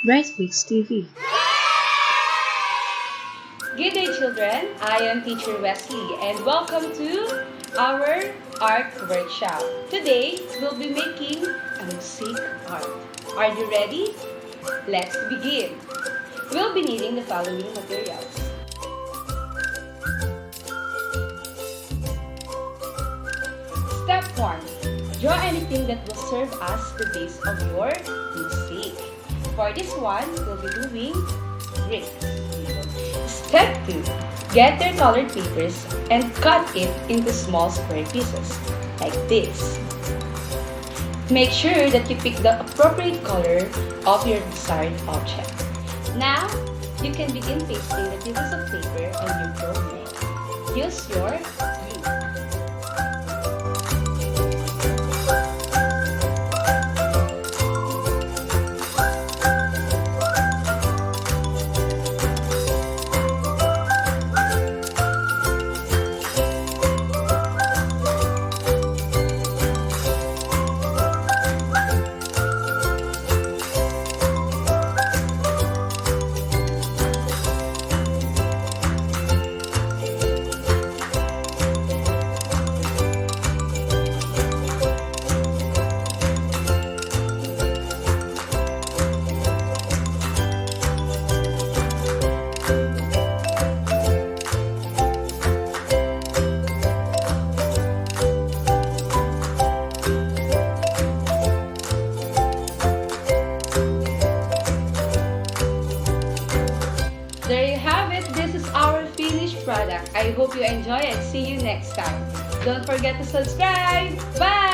BrightBrush TV. Good day, children. I am Teacher Wesley and welcome to our art workshop. Today, we'll be making a mosaic art. Are you ready? Let's begin. We'll be needing the following materials. Step 1. Draw anything that will serve as the base of your mosaic. For this one, we'll be doing bricks. Step 2. Get your colored papers and cut it into small square pieces, like this. Make sure that you pick the appropriate color of your desired object. Now, you can begin pasting the pieces of paper on your drawing. Use your glue. There you have it. This is our finished product. I hope you enjoy it. See you next time. Don't forget to subscribe. Bye!